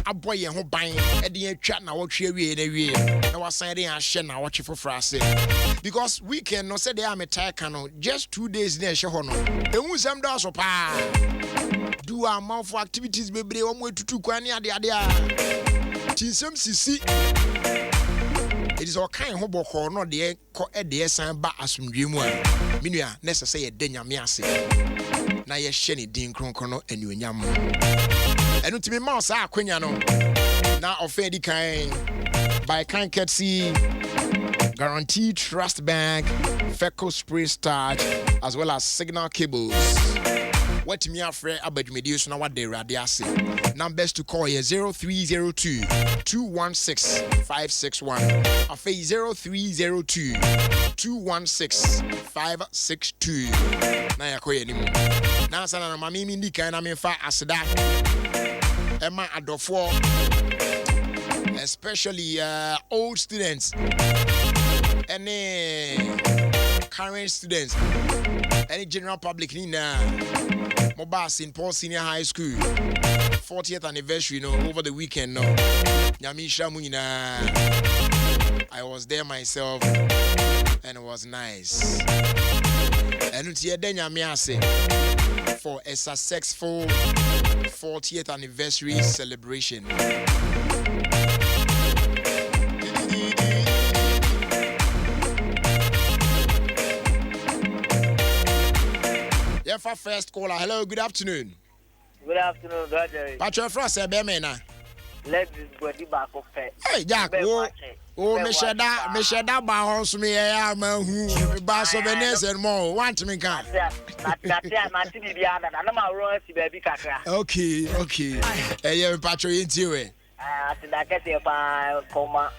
aboy ye ho ban e de atwa na wotwe wie na wie na wasan de ahye na woche foforo ase because weekend no say dey am tie no just 2 days na ehye ho no ehun sam da so pa do amount for activities bebre wo mo etutu kwan ade ade a tinsem sisi it is all kind ho boko no de ko e de san ba asumdwe mu a menua necessary ye de nyame ase na ye hye ne din kronkron no anuonyam enu timi ma osa akwanya no na ofedi kan by kan ketsi guaranteed trust bank feco spray starch as well as signal cables. What me afre abadwumedi so na wade rade ase. Numbers to call here 0302 216 561 afei 0302 216 562 na yakoye nimu na sana na mami mi ndika na me fa aseda ema adofo especially old students and current students any general public ni na mobile St. Paul Senior High School 40th anniversary over the weekend Nyamisha Munina. I was there myself and it was nice. And it's here then Nyamiase for a successful 40th anniversary celebration. For first caller, hello, good afternoon. Good afternoon, Roger. Patrick Frost, Bemena. Let this body back up. Hey, Jack. Meshada Bahos me, I man who Bass of Venice and more. Want me come. Okay. Hey, Patrick, into it. I said, I get a coma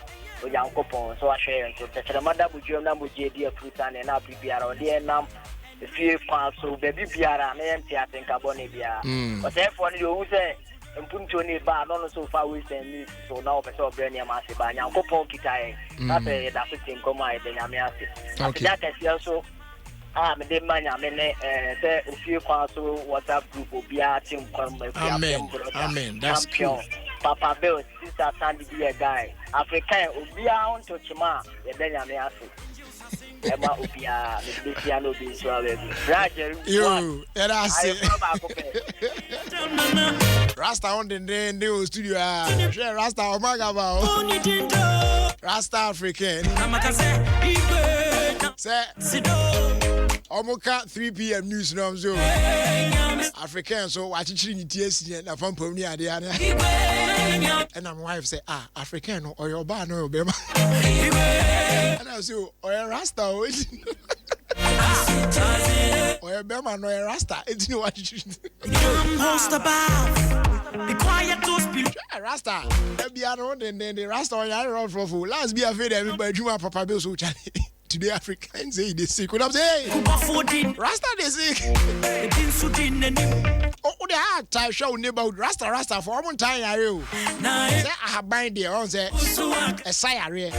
with Uncle Pon, so I share and so the mother would you number JD fruit and I'll be around the num. Ofie Kwanso baby biara na yenti atenka boni bia but therefore you say mpunto ni ba no so far we send so now person obrani am ase ba nyankopon kitae na say da so tin koma e nyame ase that is also me de manya me ne say Ofie Kwanso WhatsApp group obia tim kwam amen that's cool Papa Bill sister Sandy be a guy African obia on to chima e de nyame ase Emma Upia, the piano being so Roger, you, and I say, Rasta on the new studio, Rasta Omagaba, Rasta African, say, Omoka 3 p.m. news now, so African, so watching TS and a pump of Diana. And my wife say, African or your bar, no, baby. And I say, or a Rasta, or a Bema, no, a Rasta. It's no what you be quiet to speak. Rasta, be around and then the Rasta on your own for food. Last be afraid everybody, you are Papa Bill, so today Africans say they sick. What I'm saying, Rasta they sick. Oh, the hard time show neighborhood Rasta for one time. I have bind there on say a sire.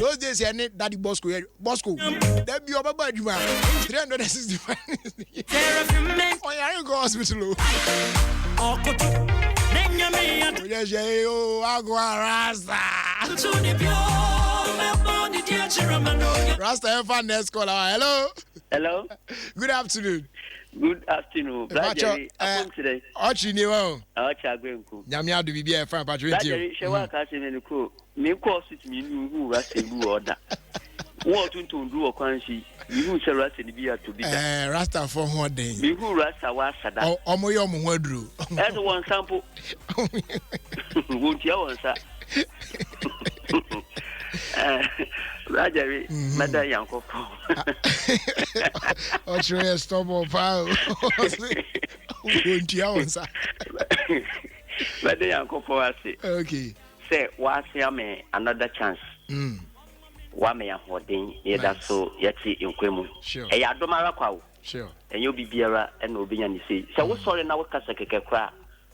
Those days I need Daddy Bosco. That be over by Juma 365. Oh, yeah, you go hospital. Yes, I go Rasta. Rasta F next caller. Hello. Good afternoon. Good afternoon. Today. Ochiniwo. Ochagwenku. Nyamia do bibia fa Patrick. Shewa ka se me ko. Me ko sit me nu hu Rasta bu order. Wo tuntun du okwanshi. Me hu se Rasta ni bia to bia. Rasta for ho den. Me hu Rasta wa sada. Omo yo mo ho aduro. That's one sample. Won't you answer? Roger, Madam Yanko. Oh, sure, stop on fire. Won't you answer? Madam Yanko for us. Okay. Say, what's your me another chance? Wa me ahodin ye da so yeti enkwemu. E ya domara kwa wo. Sure. And you be biara and obinya ni say. So wo sorry na wo kasa keke kra.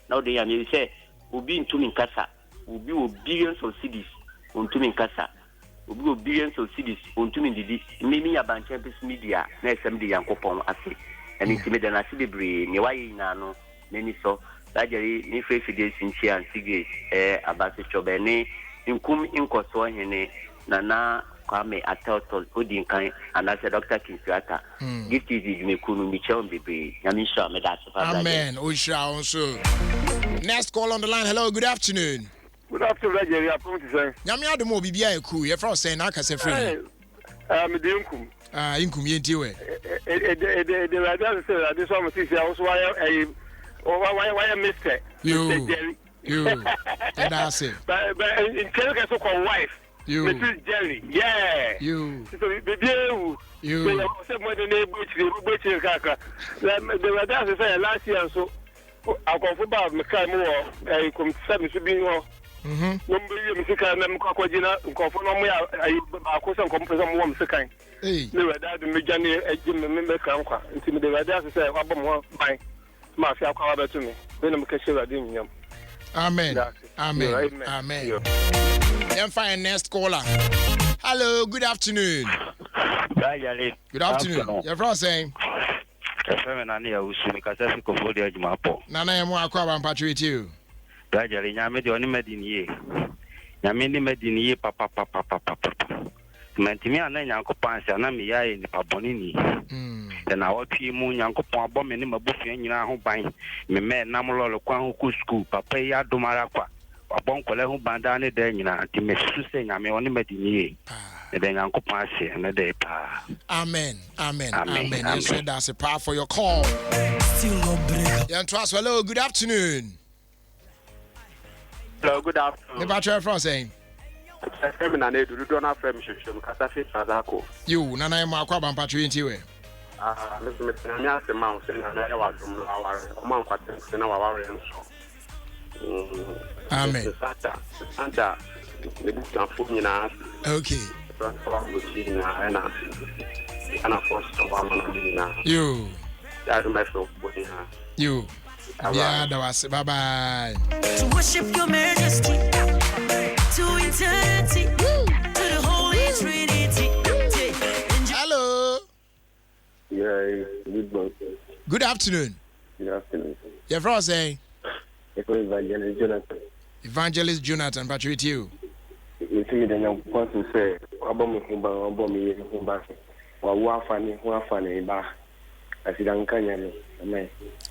Na de ya me say obi ntumi nkasa. Obi o billions of cedis ontumi nkasa. Obi o billions of cedis ontumi ndidi. Mimi ya banche media na SM de Yankopon ase. And intimi de na sibebre ne waye na no nani so Rajari ni face days in Chia and Sigate about the Chobene inkum inkoso hene nana kwame atotol odin kan and as a doctor Kinsuata gift is me kunu mi chon bebe nyamisha me that amen Usha also. Next call on the line. Hello, good afternoon. Good afternoon, Nigeria. I promise to say. Nyame adomo bibia eku ye from say na kase free. Me de inkum. Inkum yenti we. The radio say this one say also why Mr. Jerry. You. That's it. But in Kenya so called wife. You. Mrs. Jerry. Yeah. You. So the you. Say more than butcher kaka. The radio say last year so I come for bad me kai mo I come seven to be no. Number you musica na mko jina nkofo no mo ya akosa nkofo so mo musica. Eh. The radio me jani me kan kwa. Nti the radio say wabom ho ban. Ma fi akwa ba to me. When me ka share radio nyam. Amen. Amen. Amen. Then find next caller. Hello, good afternoon. Good afternoon. You're from saying? Nana ya usumi kasasi kofodi ya jumapo. Nana ya mwa kwa bampachu with you. Rajali nyame de oni medini ye. Nyame ni medini ye papa. Mentimi ana nyankopon se ana me yae ni paboni ni. Den awotwe mu nyankopon abome ni mabufu nyina ho ban. Me nam lolo kwa ho ku school papa ya domara kwa. Wabon kole ho banda ne de nyina anti mesu se nyame oni medini ye. De nyankopon ase na de pa. Amen. You said that's a power for your call. Still no break. Hello, good afternoon. Hello, good afternoon. The battery from saying. You, Nana Makwa Bampachu into you. Mr. Mias, the mouse, and I was our monk, and our Amen. Okay. You. You. Yeah, that was bye bye. To worship your majesty, to eternity, to the Holy Trinity. Hello. Yeah, good afternoon. Good afternoon. You're from saying? Evangelist Jonathan. Evangelist Jonathan, but with you. You see, then I'm going to say,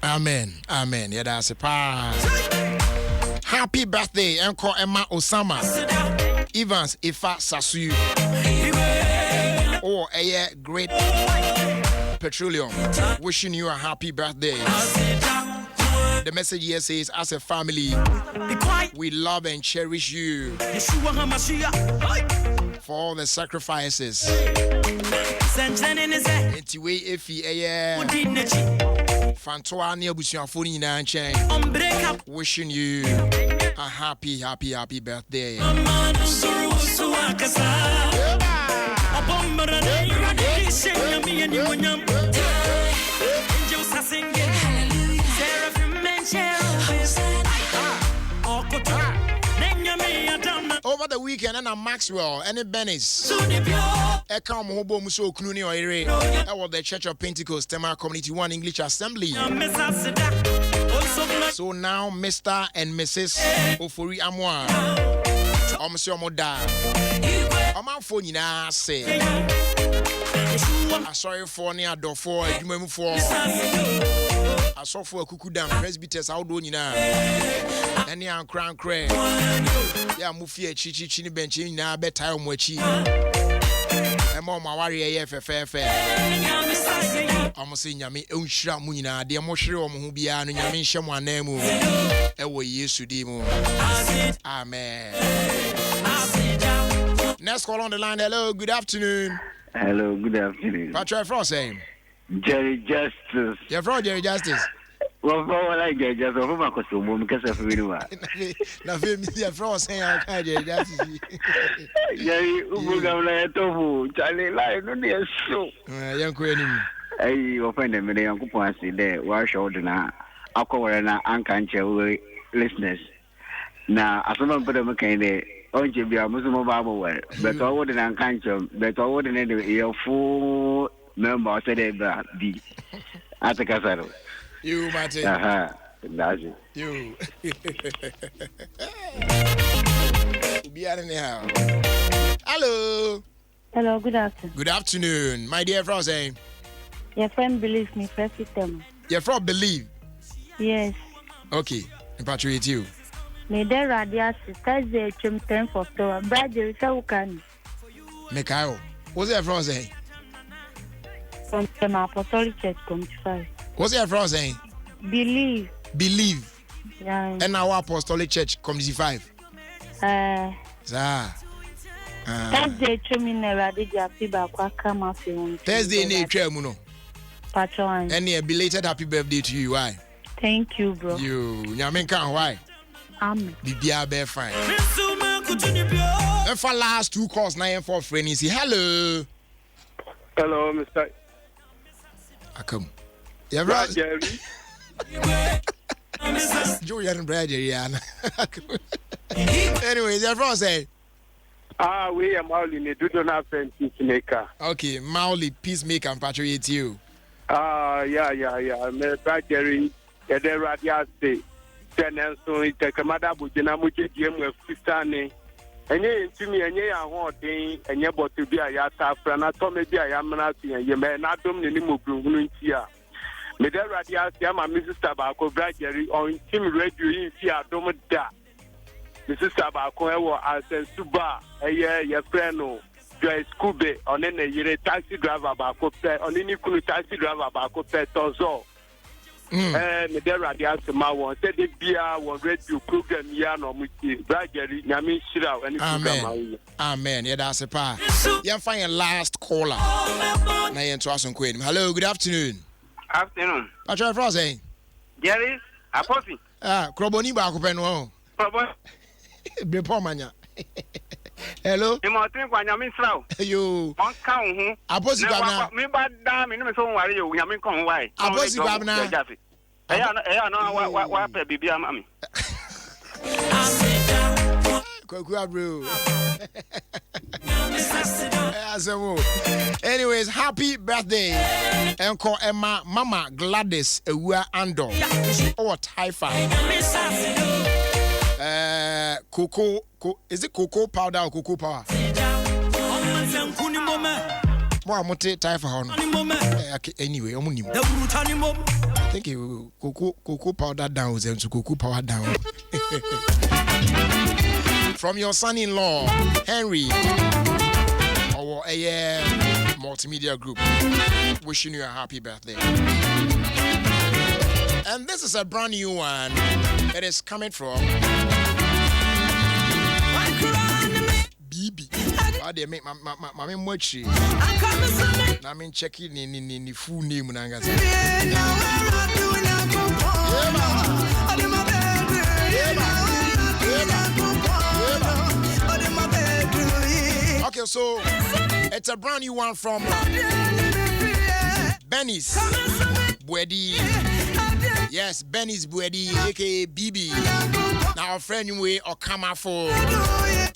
Amen. Amen. Yeah, that's a pass. Happy birthday, Uncle Emma Osama. Evans Ifa Sasuyu. Oh, a great petroleum. Wishing you a happy birthday. The message here says, as a family, we love and cherish you for all the sacrifices. Wishing you a happy birthday. Over the weekend, and Maxwell and Bennis. Come Hobo Muso Knuni or Ere. I was the Church of Pentecost, Tema Community 1 English Assembly. So now, Mr. and Mrs. Ofori Amwa. Monsieur Moda. I'm out for Nina say. I sorry for near door for you remember for. I saw for a cuckoo dam presbyters out doing now. And yeah, crown cray. Yeah, Mufia Chichi Chini Benchi now bedtime mochi. And more my warrior fair. I'm saying Yami Unsha Munina, dear Moshe who be an Yamin Shaman name. Ewo Yesu Dimo. Amen. Next call on the line. Hello, good afternoon. Hello, good afternoon. Patrick Frost saying Jerry Justice. You're from Jerry Justice. Well, I get just over my costume because of you. Now, you're from saying I Jerry Justice. Jerry, Charlie, like, no, yes, so. Young Queen. I open the million coupons there, wash out now. I'll cover an uncanny listeners. Now, as soon as I put them kind Onje be a Muslim Bible well, but I wouldn't unconscious, but I wouldn't a full member said be at the Casaro. You, Martin. That's it. You. Be out in the house. Hello. Hello, good afternoon. Good afternoon, my dear friend. Your friend believes me, first system. Your friend believe? Yes. Okay, repatriate you. May there radiate Thursday, 10th of October. Brother, so can. Mikhail, what's your friend saying? From the Apostolic Church, 25. What's your friend saying? Believe. Believe. Yeah. And our Apostolic Church, 25. Thursday, Thursday, no. Patron. And a belated happy birthday to you. Why? Thank you, bro. You, Yamin can't why? Amen. Bibia be fine. And for last 2 calls, 9 for friend, you say hello. Hello, Mr. I come. Yeah, Brad Jerry. Julian Brad Jerry. Anyways, everyone say. We are Mauli, do not friend peacemaker. Okay, Mauli, peacemaker, and patriot you. Yeah. Brad Jerry, the radiate. Then so it's a Kamada Bujina Muji with Fistani. And ye to me, and ye are holding, and ye bought to be a yata, Franatomy, I am not seeing you, may not do any more blue here. Me there radiate, my Mrs. Tabacco, Brad Jerry, on Team Radio in Sia Domada. Mrs. Tabacco, as a Suba, a year, your friend, Joy Scooby, on any taxi driver back up there, on any taxi driver back up there, Tozo. And there are the answer. My one said it be a one radio program. Yano Muti, Brajeri, Yamin Shira, and Amen. Amen. Yeah, that's a pa. You're fine. Last caller. Now you're interested in Queen. Hello, good afternoon. Afternoon. What's your friend saying? Jerry, Aposi. Kroboni Bakupeno. Be poor mania. Hello. You might think when Yamin Slow. You. On count. Aposi Gabna. Me bad damn in the song where you Yamin come why. Aposi Gabna. I know what baby I'm. Anyways, happy birthday. Uncle Emma, Mama Gladys, Ewa Ando. Or Taifa. Cocoa, is it cocoa powder or cocoa power? More mote Taifa. Anyway, I think cocoa powder down and to cocoa power down. From your son-in-law, Henry, our multimedia group, wishing you a happy birthday. And this is a brand new one. It is coming from BB. They make my mochi. I mean, checking in the full name. Okay, so it's a brand new one from Benny's Buedi. Yes, Benny's Buedi, aka BB. Now, our friend you way or come out for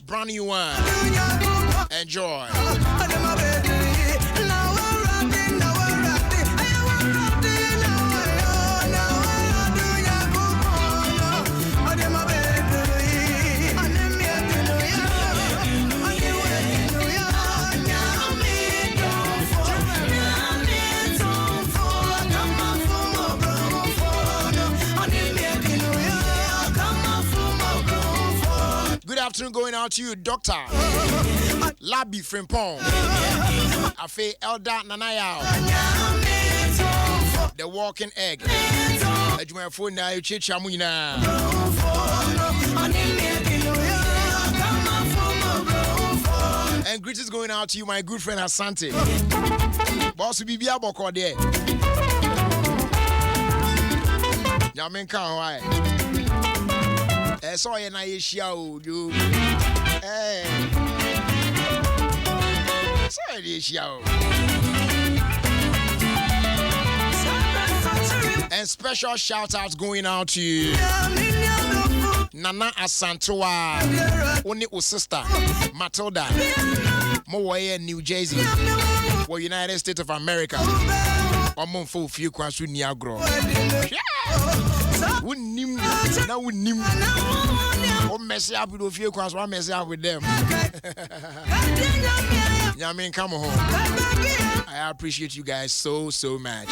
brand new one. Enjoy. Afternoon going out to you, Dr. Labi Frimpong, Afe Elder Nanaya, the walking egg, my phone now, you chichamina. And greetings going out to you, my good friend Asante. Boss Bibia Boko there. Yamin can why? So you na show you. So you show. And special shout outs going out to you. Nana Asantoa, only sister Matilda, Mowaye, New Jersey, or United States of America. Or Monfo Ofie Kwanso Niagara. Wouldn't now wouldn't oh mess up with Ofie Kwanso, I mess up with them. Yeah, I mean, come home. I appreciate you guys so much.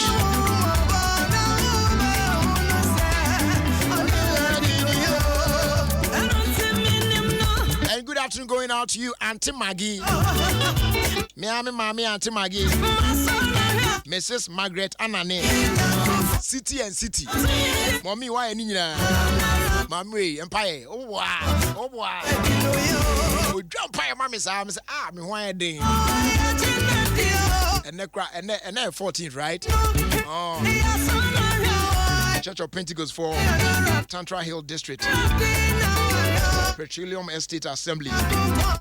And good afternoon going out to you, Auntie Maggie. Mommy, Auntie Maggie. Mrs. Margaret Anane. City and City. Mommy, why any Mommy, Empire. Oh wow. We jump by Mommy's arms. Me why ding. And then 14th, right? Oh. Church of Pentecost for Tantra Hill District. Petroleum Estate Assembly.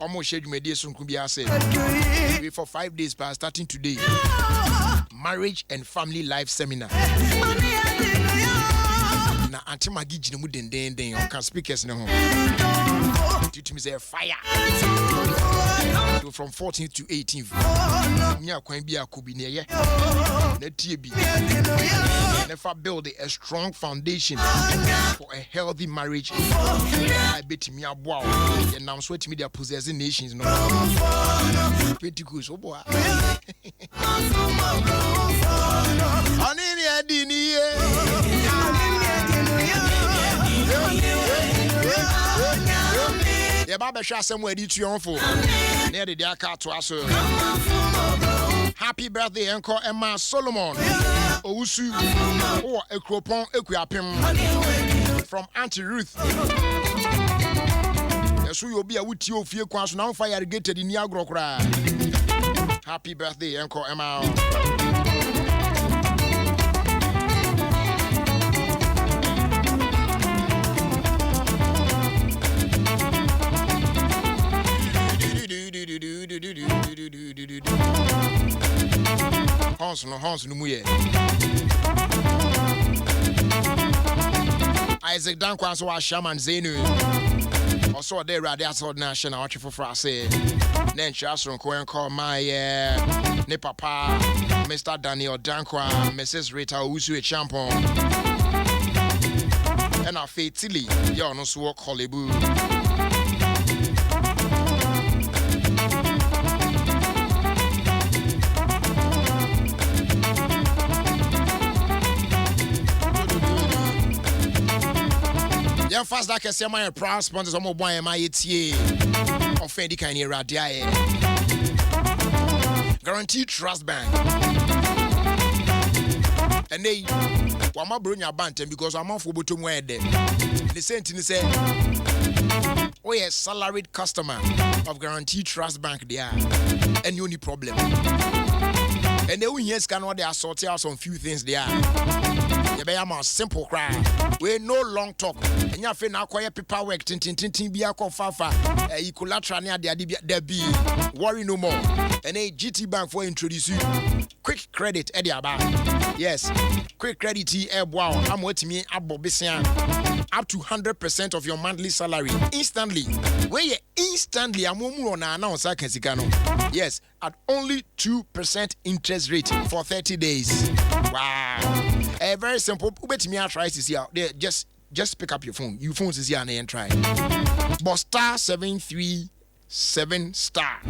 Almost scheduled mediation could be said. For 5 days, but starting today. Marriage and Family Life Seminar. Na Auntie Maggie Jinamu den can speakers no home. Teach me say fire. So from 14th to 18th. Nya kwan bia ko bi ne ye. Na tie bi. Never build a strong foundation for a healthy marriage. I bet me aboa. And now sweat media possessing nations no. Pentecost oh boy. Anini adini yeah, Baba shall somewhere to your phone. Near the Dakar to us. Happy birthday, Uncle Emma Solomon. Ousu or a cropon equiapim from Auntie Ruth. So you'll be a with you, Ofie Kwanso now fire gated in Yagro cry. Happy birthday, Uncle Emma. Hans no muye. Isaac Dankwanso wa Shaman Zenu. Also there radio national watch for France. Then Chasron ko call my ne papa Mr. Daniel Dankwa, Mrs. Rita Usu Champon. And our faithfully, you no so work Hollywood. Young fast that can say my proud sponsors on mobile my ETA of Fendi kind of radia. Guaranteed Trust Bank. And they want my bring your bantam because I'm off for to wear them. The same thing say, oh yes, salaried customer of Guaranteed Trust Bank they are, and you only problem. And they will hear scan what they are sorting out some few things they are. You be a simple cry. We no long talk. And you feel now quiet paperwork. Tin be a fafa. You collateral near there be. Worry no more. And a GT Bank for introduce you. Quick credit Eddie Aba. Yes. Quick credit wow. I'm waiting me up to 100% of your monthly salary instantly. Where you instantly I'm on announce I can see. Yes, at only 2% interest rate for 30 days. Wow. Very simple. Wait me, I try to see out there. Just pick up your phone. Your phone is here and try. But star 737 star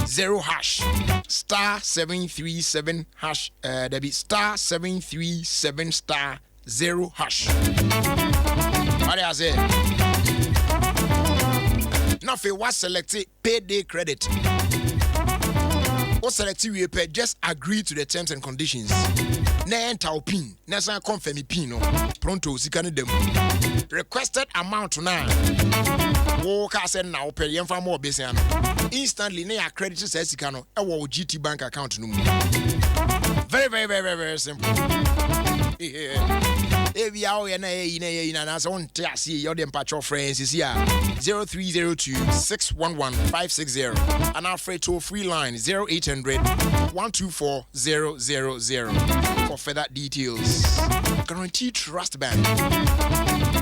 0 hash star 737 hash. There be star 737 star 0 hash. What do I say? Now if you was selected payday credit. What select you pay, just agree to the terms and conditions. Na enter pin, na san confirm pin no. Pronto sikane dem. Requested amount now. Wo ka send now pay yemfa more besia no. Instantly na your credit says sika no e wo GT bank account no mu. Very simple. If you are in a on see your patch friends is here 0302 611 560 and our free toll free line 0800 124 000 for further details. Guaranteed Trust Bank.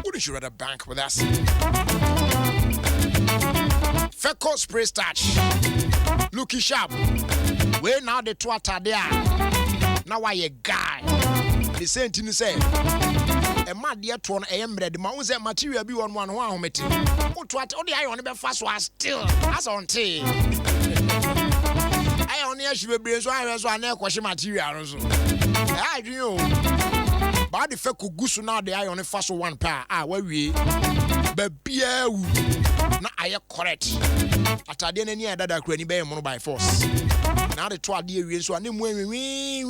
Wouldn't you rather bank with us? Feco spray starch. Looky sharp. Where now the twat are there. Now I a guy. The same thing to say. ma de to no emred ma unse material bi won one ho ahomete oto ate odi ayo ne be fa so still as on tea ayo ne ahwe bebre so ahwe so ana ekohye material no so adwin o ba de fa kogusu na de ayo ne fa so one pa wa wie ba bia wu na aye correct atade na ni adada kura ni be mo by force na de to ade wie so ane mu enwi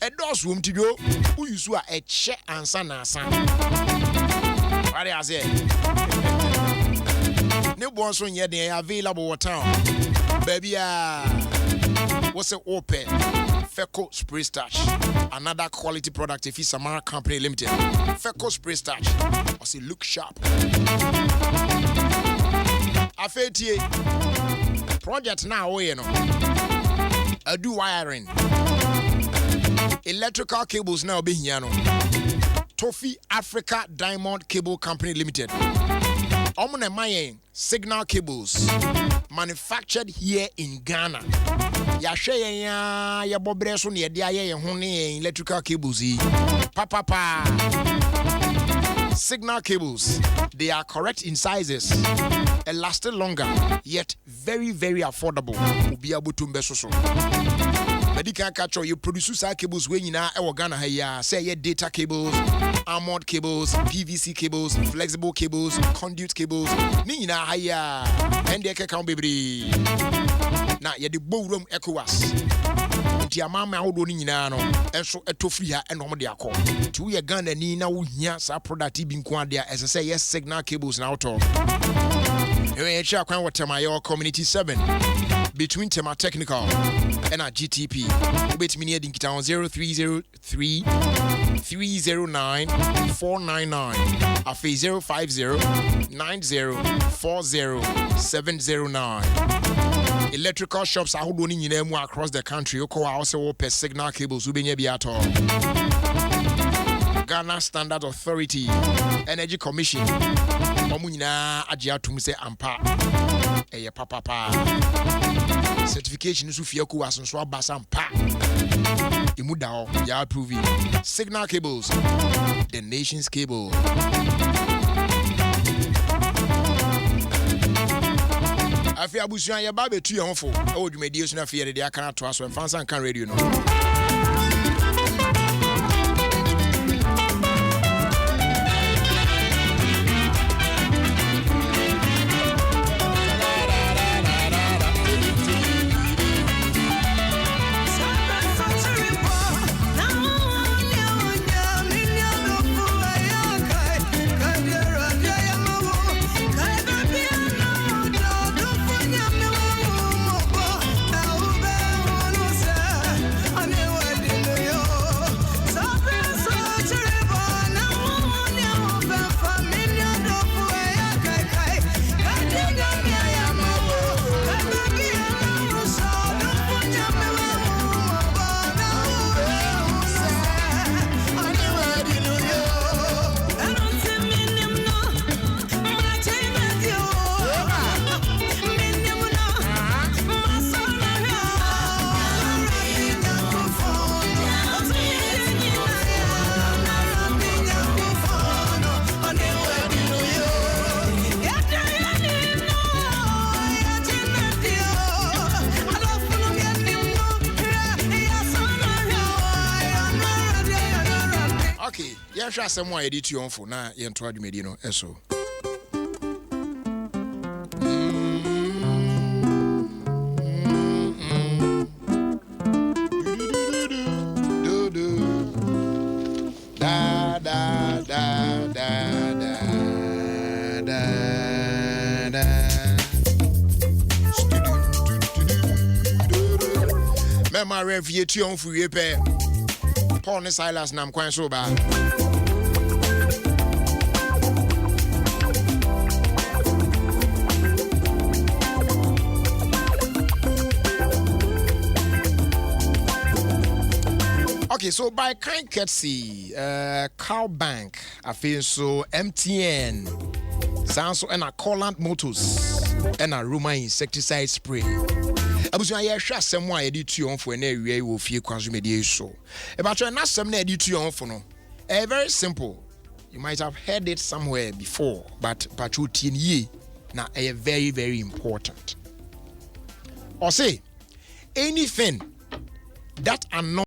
e dos wom tidwo uyusu a eche ansa na asa what I say ne bon so nye de available what town baby what's it open Feco Spray Starch, another quality product if it's Samara Company Limited. Feco Spray Starch, I say look sharp. Afetie project now, you know. I do wiring, electrical cables now be here. Ofie Africa Diamond Cable Company Limited. Omune Mayen signal cables manufactured here in Ghana. Ya share ya bobre so ne dia ye ho ne electrical cables yi. Papa. Signal cables, they are correct in sizes and lasted longer, yet very affordable. Ubi abutu mbeso so. Medical catch you produce side cables when you na e Ghana ha say ye data cables, armored cables, PVC cables, flexible cables, conduit cables. Ni na ha ya and they can be na ye the bowroom ECOWAS. Nti amama ahodo ni nyina no enso etofri ha enom de akọ tu ye Ghana ni na wo hia sa product bi nko ade a ese say yes signal cables na auto e cha kwan Watamayo community 7 between Tema Technical and a GTP ubet mini edi kita 0303 309 499 afi 050 9040 709. Electrical shops are holding in them across the country. You call also per signal cables. Ubenya biato. Ghana Standard Authority, Energy Commission. Omunina ajia tumse ampa. Eye papa. Certification is ufiaku asonswa basampa. Imudao ya approve. Signal cables, the nation's cable. Afi abusuan ye ba betu ye hofo e wodwumedie so na fi ye de aka na to aso mfansa kan radio no Yasha asemo a yedi tuonfo na yento adwumedi no eso da da da da da da da Mema review tuonfo wie pe Paul ne Silas nam kwan so ba Okay, so by kind courtesy, Cow Bank, I feel so MTN, Sanso and a Collant Motors and a Roma insecticide spray. I was going to share some way edit you on for an area with Ofie Kwanso media show. About your last some edit you on for no. Very simple. You might have heard it somewhere before, but patriotin now a very, very important. Or say anything that annoys